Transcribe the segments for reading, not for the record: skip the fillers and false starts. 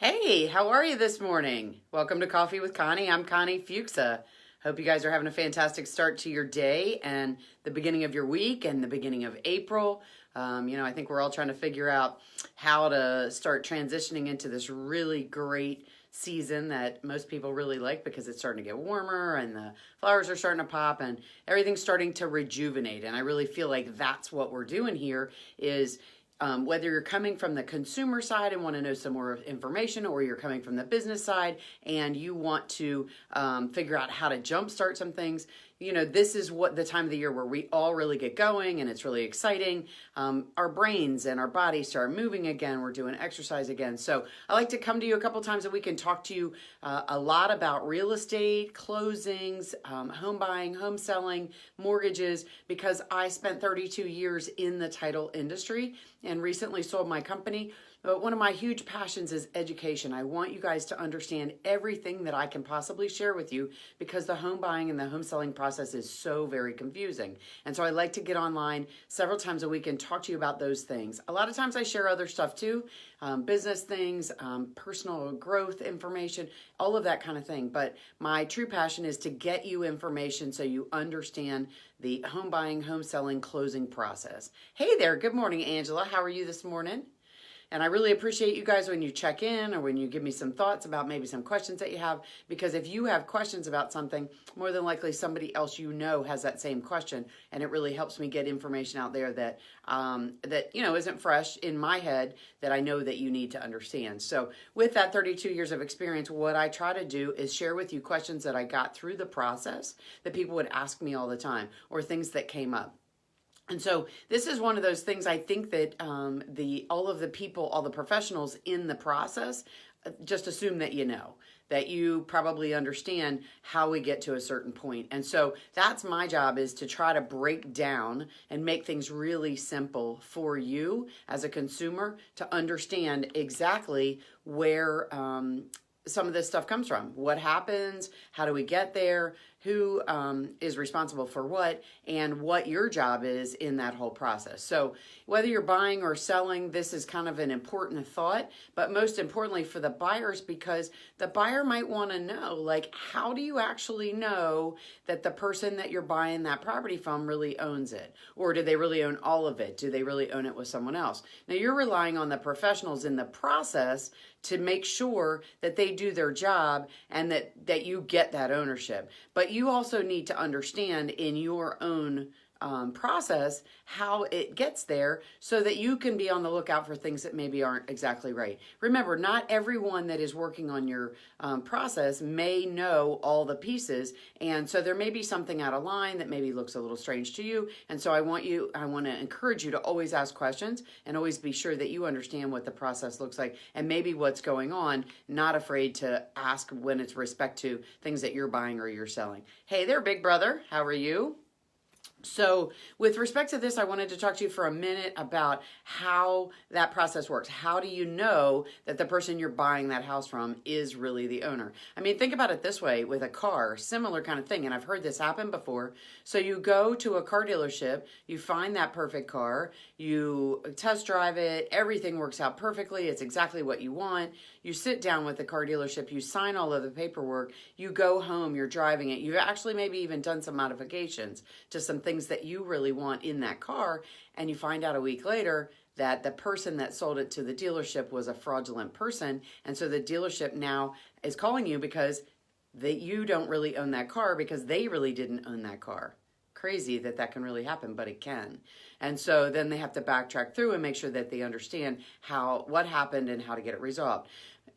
Hey, how are you this morning? Welcome to Coffee with Connie. I'm Connie Fuksa. Hope you guys are having a fantastic start to your day and the beginning of your week and the beginning of April. I think we're all trying to figure out how to start transitioning into this really great season that most people really like because it's starting to get warmer and the flowers are starting to pop and everything's starting to rejuvenate. And I really feel like that's what we're doing here is whether you're coming from the consumer side and want to know some more information, or you're coming from the business side and you want to figure out how to jumpstart some things, this is what the time of the year where we all really get going and it's really exciting. Our brains and our bodies start moving again. We're doing exercise again. So I like to come to you a couple times a week and talk to you a lot about real estate, closings, home buying, home selling, mortgages, because I spent 32 years in the title industry and recently sold my company. But one of my huge passions is education. I want you guys to understand everything that I can possibly share with you because the home buying and the home selling process is so very confusing. And so I like to get online several times a week and talk to you about those things. A lot of times I share other stuff too, business things, personal growth information, all of that kind of thing. But my true passion is to get you information so you understand the home buying, home selling, closing process. Hey there, good morning, Angela. How are you this morning? And I really appreciate you guys when you check in or when you give me some thoughts about maybe some questions that you have, because if you have questions about something, more than likely somebody else has that same question, and it really helps me get information out there that isn't fresh in my head that I know that you need to understand. So with that 32 years of experience, what I try to do is share with you questions that I got through the process that people would ask me all the time, or things that came up. And so this is one of those things I think that all the professionals in the process just assume that that you probably understand how we get to a certain point. And so that's my job, is to try to break down and make things really simple for you as a consumer to understand exactly where some of this stuff comes from. What happens? How do we get there? Who is responsible for what, and what your job is in that whole process. So whether you're buying or selling, this is kind of an important thought, but most importantly for the buyers, because the buyer might want to know, like, how do you actually know that the person that you're buying that property from really owns it? Or do they really own all of it? Do they really own it with someone else? Now you're relying on the professionals in the process to make sure that they do their job and that you get that ownership. But you also need to understand in your own process how it gets there, so that you can be on the lookout for things that maybe aren't exactly right. Remember, not everyone that is working on your process may know all the pieces, and so there may be something out of line that maybe looks a little strange to you. And so I want to encourage you to always ask questions and always be sure that you understand what the process looks like and maybe what's going on, not afraid to ask when it's respect to things that you're buying or you're selling. Hey there, big brother, how are you? So with respect to this, I wanted to talk to you for a minute about how that process works. How do you know that the person you're buying that house from is really the owner? I mean, think about it this way with a car, similar kind of thing. And I've heard this happen before. So you go to a car dealership, you find that perfect car, you test drive it, everything works out perfectly. It's exactly what you want. You sit down with the car dealership, you sign all of the paperwork, you go home, you're driving it. You've actually maybe even done some modifications to some things that you really want in that car, and you find out a week later that the person that sold it to the dealership was a fraudulent person, and so the dealership now is calling you because you don't really own that car because they really didn't own that car. Crazy that can really happen, but it can. And so then they have to backtrack through and make sure that they understand what happened and how to get it resolved.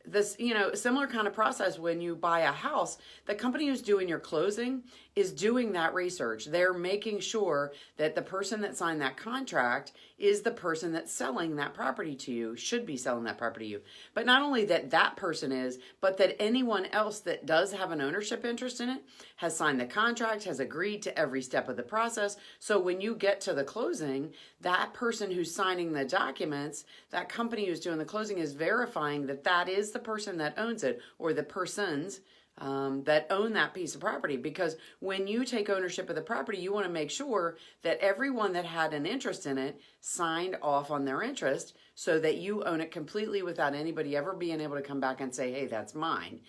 This, similar kind of process when you buy a house, the company who's doing your closing is doing that research. They're making sure that the person that signed that contract is the person that's selling that property to you, should be selling that property to you. But not only that person is, but that anyone else that does have an ownership interest in it has signed the contract, has agreed to every step of the process. So when you get to the closing, that person who's signing the documents, that company who's doing the closing, is verifying that that is the person that owns it, or the persons that own that piece of property. Because when you take ownership of the property, you want to make sure that everyone that had an interest in it signed off on their interest, so that you own it completely without anybody ever being able to come back and say, hey, that's mine.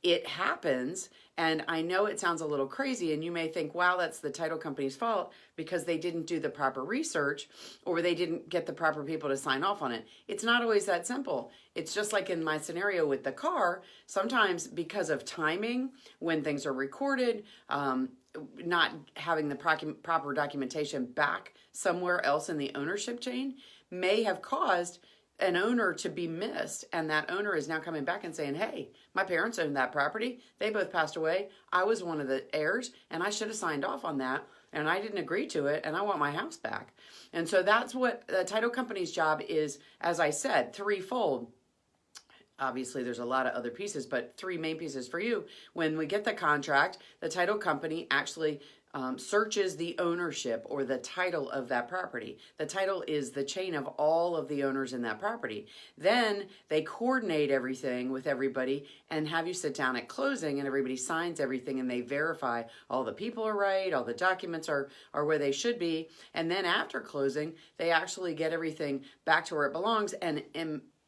It happens, and I know it sounds a little crazy, and you may think, wow, that's the title company's fault because they didn't do the proper research or they didn't get the proper people to sign off on it. It's not always that simple. It's just like in my scenario with the car, sometimes because of timing, when things are recorded, not having the proper documentation back somewhere else in the ownership chain may have caused an owner to be missed, and that owner is now coming back and saying, hey, my parents owned that property, they both passed away, I was one of the heirs, and I should have signed off on that, and I didn't agree to it, and I want my house back. And so that's what the title company's job is, as I said, threefold. Obviously, there's a lot of other pieces, but three main pieces for you. When we get the contract, the title company actually searches the ownership or the title of that property. The title is the chain of all of the owners in that property. Then they coordinate everything with everybody and have you sit down at closing, and everybody signs everything and they verify all the people are right, all the documents are where they should be. And then after closing, they actually get everything back to where it belongs, and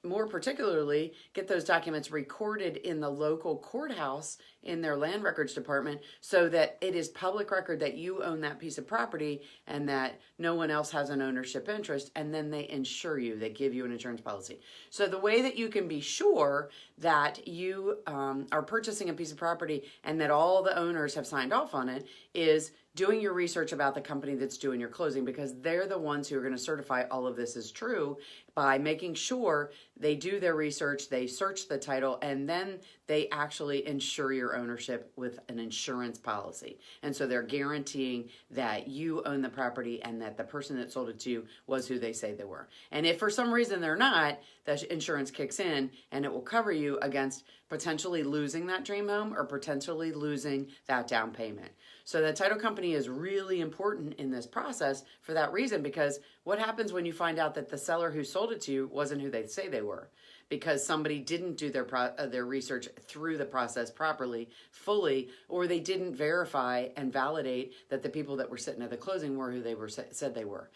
more particularly, get those documents recorded in the local courthouse in their land records department so that it is public record that you own that piece of property and that no one else has an ownership interest, and then they insure you. They give you an insurance policy. So the way that you can be sure that you are purchasing a piece of property and that all the owners have signed off on it is doing your research about the company that's doing your closing, because they're the ones who are going to certify all of this is true by making sure they do their research, they search the title, and then they actually insure your ownership with an insurance policy. And so they're guaranteeing that you own the property and that the person that sold it to you was who they say they were. And if for some reason they're not, the insurance kicks in and it will cover you against potentially losing that dream home or potentially losing that down payment. So the title company is really important in this process for that reason, because what happens when you find out that the seller who sold it to you wasn't who they say they were? Because somebody didn't do their research through the process properly, fully, or they didn't verify and validate that the people that were sitting at the closing were who they were said they were.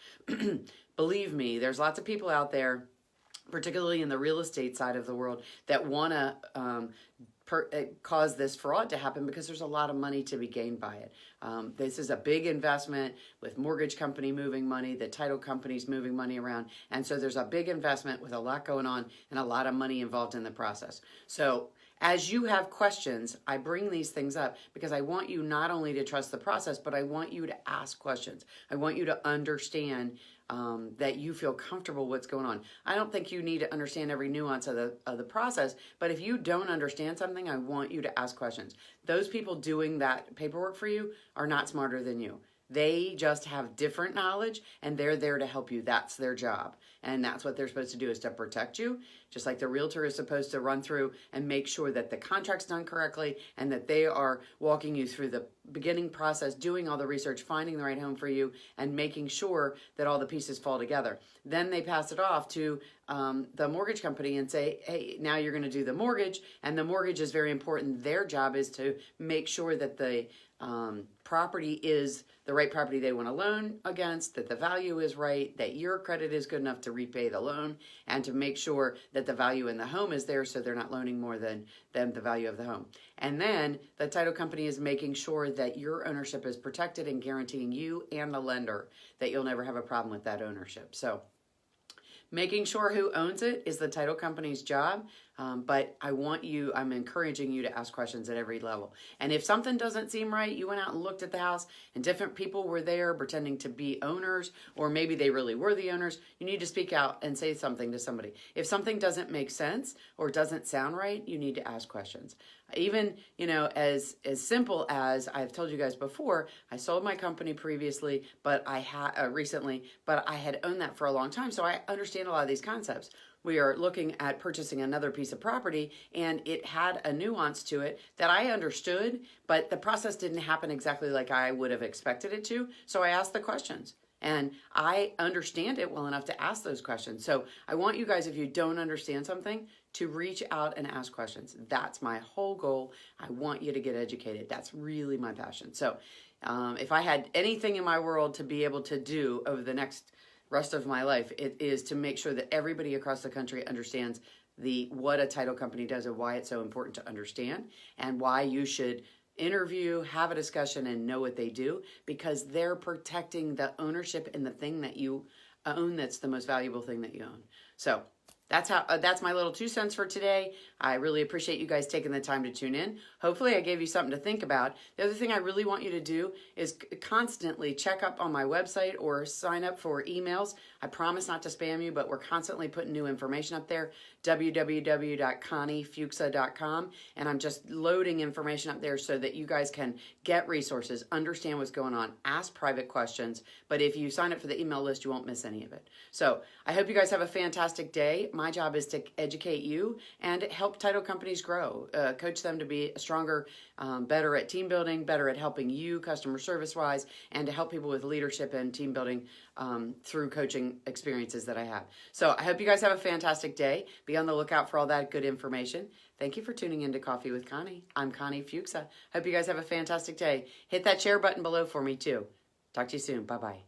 Believe me, there's lots of people out there, particularly in the real estate side of the world, that want to cause this fraud to happen because there's a lot of money to be gained by it. This is a big investment with mortgage company moving money, the title companies moving money around. And so there's a big investment with a lot going on and a lot of money involved in the process. So as you have questions, I bring these things up because I want you not only to trust the process, but I want you to ask questions. I want you to understand that you feel comfortable what's going on. I don't think you need to understand every nuance of the process, but if you don't understand something, I want you to ask questions. Those people doing that paperwork for you are not smarter than you. They just have different knowledge and they're there to help you. That's their job. And that's what they're supposed to do, is to protect you, just like the realtor is supposed to run through and make sure that the contract's done correctly and that they are walking you through the beginning process, doing all the research, finding the right home for you, and making sure that all the pieces fall together. Then they pass it off to the mortgage company and say, hey, now you're going to do the mortgage, and the mortgage is very important. Their job is to make sure that the property is the right property they want to loan against, that the value is right, that your credit is good enough to repay the loan, and to make sure that the value in the home is there so they're not loaning more than the value of the home. And then the title company is making sure that your ownership is protected and guaranteeing you and the lender that you'll never have a problem with that ownership. So making sure who owns it is the title company's job, but I'm encouraging you to ask questions at every level. And if something doesn't seem right, you went out and looked at the house and different people were there pretending to be owners, or maybe they really were the owners, you need to speak out and say something to somebody. If something doesn't make sense or doesn't sound right, you need to ask questions. Even, as simple as I've told you guys before, I sold my company previously, but I had recently, but I had owned that for a long time. So I understand a lot of these concepts. We are looking at purchasing another piece of property, and it had a nuance to it that I understood, but the process didn't happen exactly like I would have expected it to. So I asked the questions. And I understand it well enough to ask those questions. So I want you guys, if you don't understand something, to reach out and ask questions. That's my whole goal. I want you to get educated. That's really my passion. So if I had anything in my world to be able to do over the next rest of my life. It is to make sure that everybody across the country understands what a title company does and why it's so important to understand, and why you should interview, have a discussion, and know what they do, because they're protecting the ownership and the thing that you own that's the most valuable thing that you own. So that's my little 2 cents for today. I really appreciate you guys taking the time to tune in. Hopefully I gave you something to think about. The other thing I really want you to do is constantly check up on my website or sign up for emails. I promise not to spam you, but we're constantly putting new information up there, www.conniefuksa.com, and I'm just loading information up there so that you guys can get resources, understand what's going on, ask private questions, but if you sign up for the email list, you won't miss any of it. So I hope you guys have a fantastic day. My job is to educate you and help title companies grow, coach them to be stronger, better at team building, better at helping you customer service wise, and to help people with leadership and team building through coaching experiences that I have. So I hope you guys have a fantastic day. Be on the lookout for all that good information. Thank you for tuning in to Coffee with Connie. I'm Connie Fuksa. Hope you guys have a fantastic day. Hit that share button below for me too. Talk to you soon. Bye-bye.